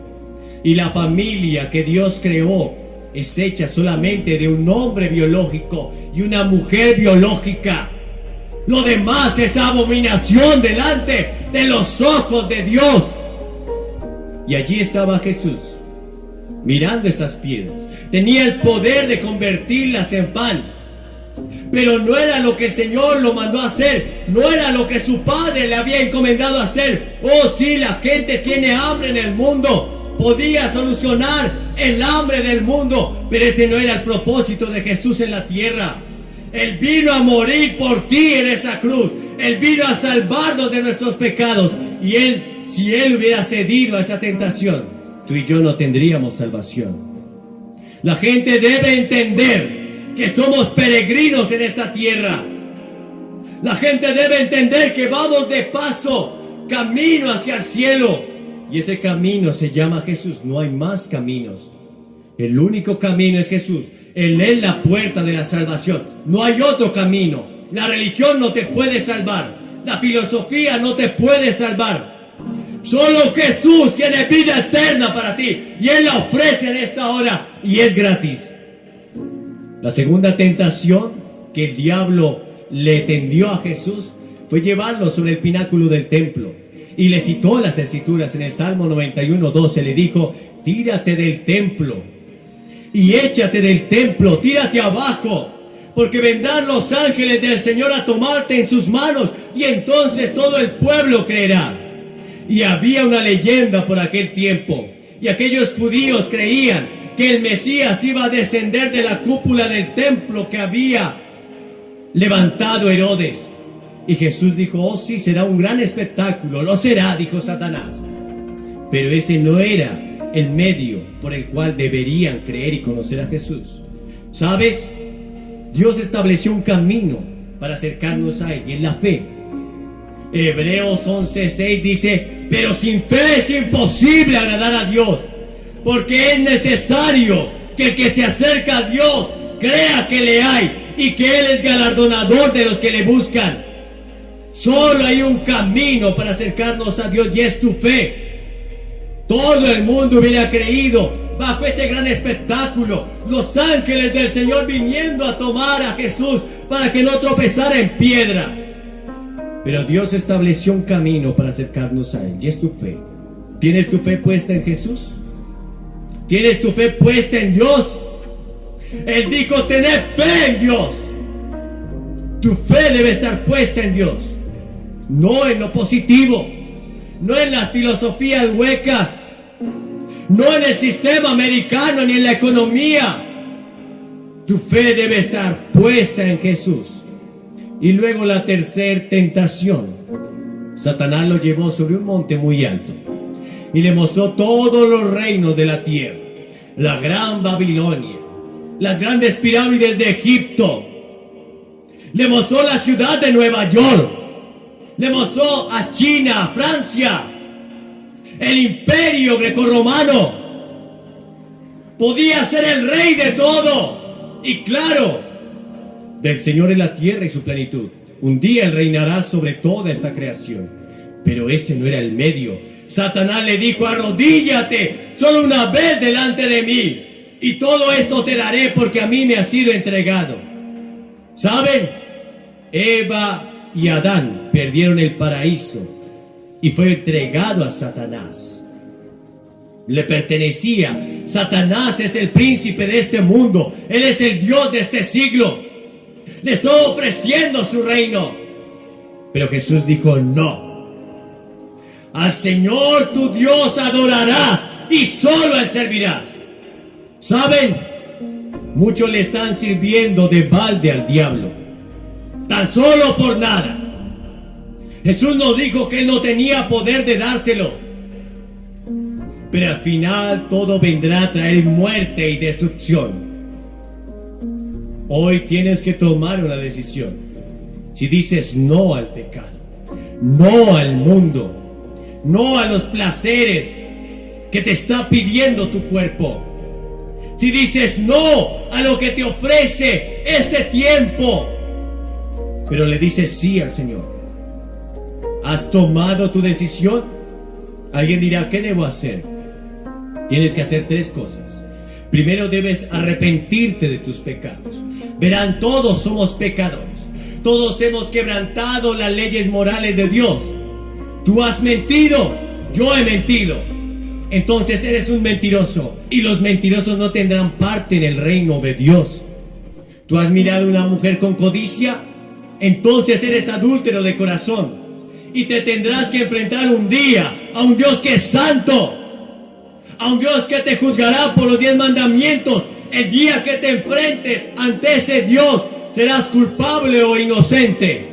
Y la familia que Dios creó es hecha solamente de un hombre biológico y una mujer biológica. Lo demás es abominación delante de los ojos de Dios. Y allí estaba Jesús, mirando esas piedras. Tenía el poder de convertirlas en pan. Pero no era lo que el Señor lo mandó a hacer. No era lo que su Padre le había encomendado a hacer. Oh, sí, la gente tiene hambre en el mundo. Podía solucionar el hambre del mundo, pero ese no era el propósito de Jesús en la tierra. Él vino a morir por ti en esa cruz. Él vino a salvarnos de nuestros pecados. Y si Él hubiera cedido a esa tentación, tú y yo no tendríamos salvación. La gente debe entender que somos peregrinos en esta tierra. La gente debe entender que vamos de paso, camino hacia el cielo. Y ese camino se llama Jesús. No hay más caminos. El único camino es Jesús. Él es la puerta de la salvación. No hay otro camino. La religión no te puede salvar. La filosofía no te puede salvar. Solo Jesús tiene vida eterna para ti. Y Él la ofrece en esta hora. Y es gratis. La segunda tentación que el diablo le tendió a Jesús fue llevarlo sobre el pináculo del templo. Y le citó las escrituras en el Salmo 91:12. Le dijo: tírate del templo y échate del templo, tírate abajo, porque vendrán los ángeles del Señor a tomarte en sus manos, y entonces todo el pueblo creerá. Y había una leyenda por aquel tiempo, y aquellos judíos creían que el Mesías iba a descender de la cúpula del templo que había levantado Herodes. Y Jesús dijo: oh sí, será un gran espectáculo. Lo será, dijo Satanás. Pero ese no era el medio por el cual deberían creer y conocer a Jesús. ¿Sabes? Dios estableció un camino para acercarnos a Él, y es la fe. Hebreos 11:6 dice: pero sin fe es imposible agradar a Dios, porque es necesario que el que se acerca a Dios crea que le hay y que Él es galardonador de los que le buscan. Solo hay un camino para acercarnos a Dios, y es tu fe. Todo el mundo hubiera creído bajo ese gran espectáculo, los ángeles del Señor viniendo a tomar a Jesús para que no tropezara en piedra. Pero Dios estableció un camino para acercarnos a Él, y es tu fe. ¿Tienes tu fe puesta en Jesús? ¿Tienes tu fe puesta en Dios? Él dijo: tened fe en Dios. Tu fe debe estar puesta en Dios, no en lo positivo, no en las filosofías huecas, no en el sistema americano ni en la economía. Tu fe debe estar puesta en Jesús. Y luego la tercera tentación. Satanás lo llevó sobre un monte muy alto y le mostró todos los reinos de la tierra, la gran Babilonia, las grandes pirámides de Egipto. Le mostró la ciudad de Nueva York. Le mostró a China, a Francia, el imperio grecorromano. Podía ser el rey de todo. Y claro, Del Señor es la tierra y su plenitud. Un día Él reinará sobre toda esta creación. Pero ese no era el medio. Satanás le dijo: arrodíllate solo una vez delante de mí, y todo esto te daré porque a mí me ha sido entregado. ¿Saben? Eva y Adán perdieron el paraíso y fue entregado a Satanás. Le pertenecía. Satanás es el príncipe de este mundo. Él es el Dios de este siglo. Le estoy ofreciendo su reino. Pero Jesús dijo: no. Al Señor tu Dios adorarás y solo a Él servirás. ¿Saben? Muchos le están sirviendo de balde al diablo, tan solo por nada. Jesús nos dijo que Él no tenía poder de dárselo, pero al final todo vendrá a traer muerte y destrucción. Hoy tienes que tomar una decisión. Si dices no al pecado, no al mundo, no a los placeres que te está pidiendo tu cuerpo, si dices no a lo que te ofrece este tiempo, pero le dices sí al Señor, ¿has tomado tu decisión? Alguien dirá: ¿qué debo hacer? Tienes que hacer 3 cosas. Primero, debes arrepentirte de tus pecados. Verán, todos somos pecadores. Todos hemos quebrantado las leyes morales de Dios. Tú has mentido, yo he mentido. Entonces eres un mentiroso, y los mentirosos no tendrán parte en el reino de Dios. Tú has mirado a una mujer con codicia, entonces eres adúltero de corazón, y te tendrás que enfrentar un día a un Dios que es santo, a un Dios que te juzgará por los 10 mandamientos. El día que te enfrentes ante ese Dios, serás culpable o inocente.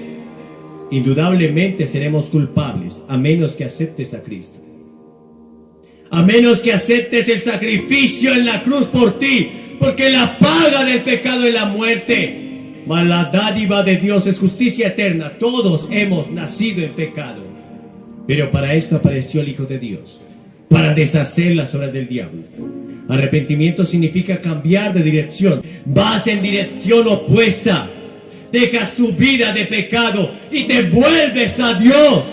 Indudablemente seremos culpables, a menos que aceptes a Cristo, a menos que aceptes el sacrificio en la cruz por ti, porque la paga del pecado es la muerte, mas la dádiva de Dios es justicia eterna. Todos hemos nacido en pecado, pero para esto apareció el Hijo de Dios, para deshacer las obras del diablo. Arrepentimiento significa cambiar de dirección. Vas en dirección opuesta. Dejas tu vida de pecado y te vuelves a Dios.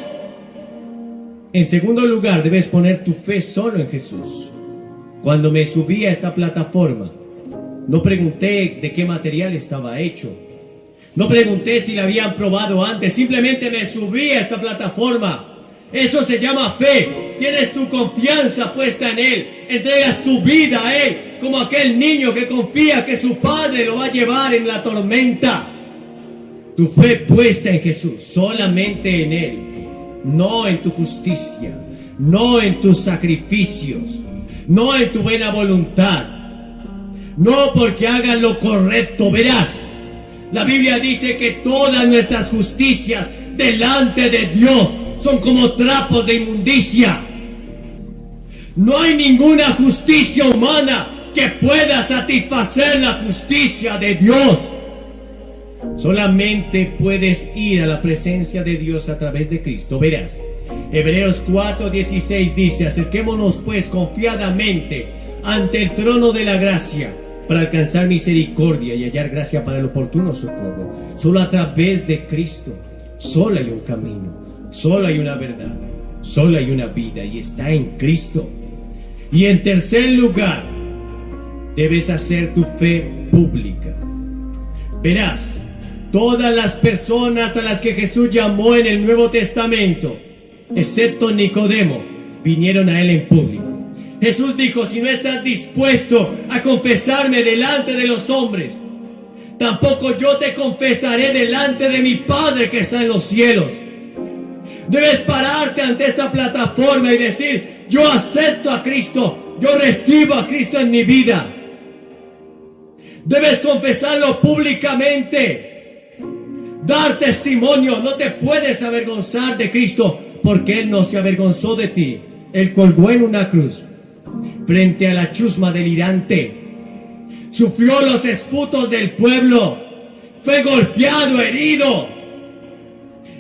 En segundo lugar, debes poner tu fe solo en Jesús. Cuando me subí a esta plataforma, no pregunté de qué material estaba hecho. No pregunté si la habían probado antes. Simplemente me subí a esta plataforma. Eso se llama fe. Tienes tu confianza puesta en Él. Entregas tu vida a Él, como aquel niño que confía que su padre lo va a llevar en la tormenta. Tu fe puesta en Jesús, solamente en Él. No en tu justicia, no en tus sacrificios, no en tu buena voluntad, no porque hagas lo correcto. Verás, la Biblia dice que todas nuestras justicias delante de Dios son como trapos de inmundicia. No hay ninguna justicia humana que pueda satisfacer la justicia de Dios. Solamente puedes ir a la presencia de Dios a través de Cristo. Verás, Hebreos 4:16 dice: acerquémonos pues confiadamente ante el trono de la gracia, para alcanzar misericordia y hallar gracia para el oportuno socorro. Solo a través de Cristo, solo hay un camino, solo hay una verdad, solo hay una vida, y está en Cristo. Y en tercer lugar, debes hacer tu fe pública. Verás, todas las personas a las que Jesús llamó en el Nuevo Testamento, excepto Nicodemo, vinieron a Él en público. Jesús dijo: si no estás dispuesto a confesarme delante de los hombres, tampoco yo te confesaré delante de mi Padre que está en los cielos. Debes pararte ante esta plataforma y decir: yo acepto a Cristo, yo recibo a Cristo en mi vida. Debes confesarlo públicamente, dar testimonio. No te puedes avergonzar de Cristo, porque Él no se avergonzó de ti. Él colgó en una cruz frente a la chusma delirante, sufrió los esputos del pueblo, fue golpeado, herido.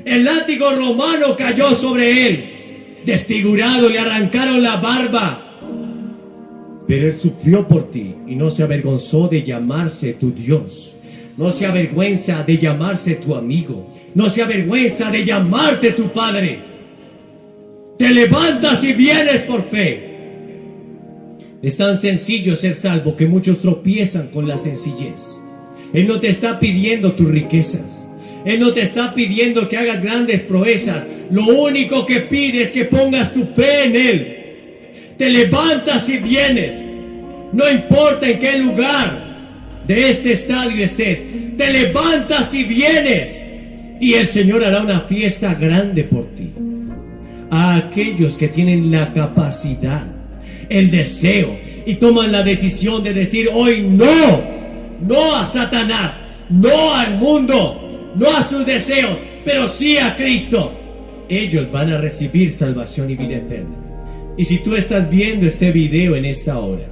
El látigo romano cayó sobre Él, desfigurado, le arrancaron la barba. Pero Él sufrió por ti y no se avergonzó de llamarse tu Dios. no se avergüenza de llamarse tu amigo, no se avergüenza de llamarte tu padre. Te levantas y vienes por fe. Es tan sencillo ser salvo que muchos tropiezan con la sencillez. Él no te está pidiendo tus riquezas. Él no te está pidiendo que hagas grandes proezas. Lo único que pide es que pongas tu fe en Él. Te levantas y vienes. No importa en qué lugar de este estadio estés. Te levantas y vienes. Y el Señor hará una fiesta grande por ti. A aquellos que tienen la capacidad, el deseo y toman la decisión de decir hoy no a Satanás, no al mundo, no a sus deseos, pero sí a Cristo, ellos van a recibir salvación y vida eterna. Y si tú estás viendo este video en esta hora,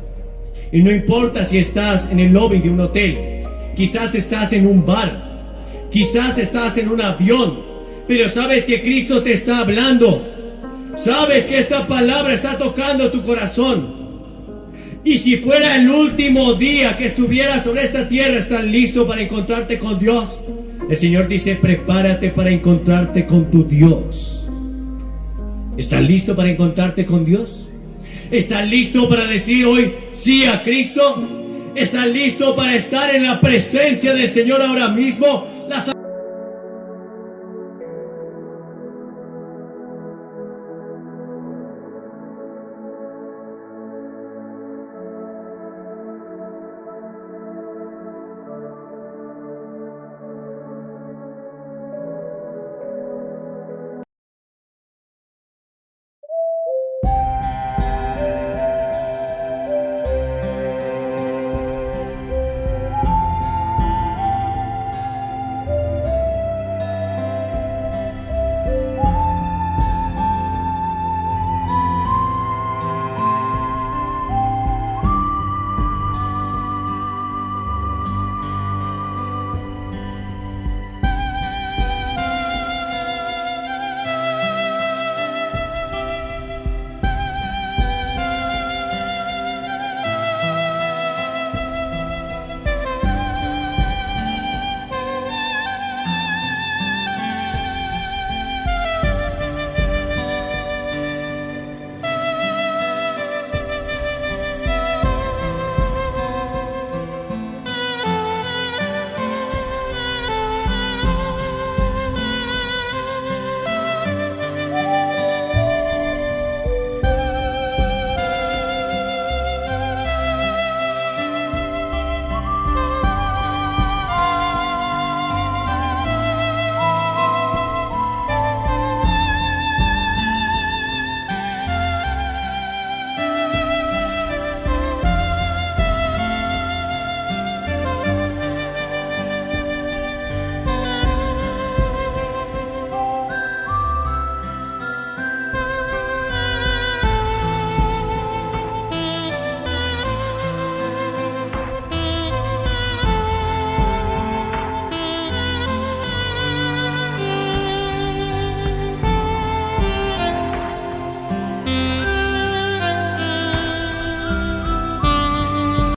y no importa si estás en el lobby de un hotel, quizás estás en un bar, quizás estás en un avión, pero sabes que Cristo te está hablando, sabes que esta palabra está tocando tu corazón. Y si fuera el último día que estuvieras sobre esta tierra, ¿estás listo para encontrarte con Dios? El Señor dice, prepárate para encontrarte con tu Dios. ¿Estás listo para encontrarte con Dios? ¿Estás listo para decir hoy sí a Cristo? ¿Estás listo para estar en la presencia del Señor ahora mismo?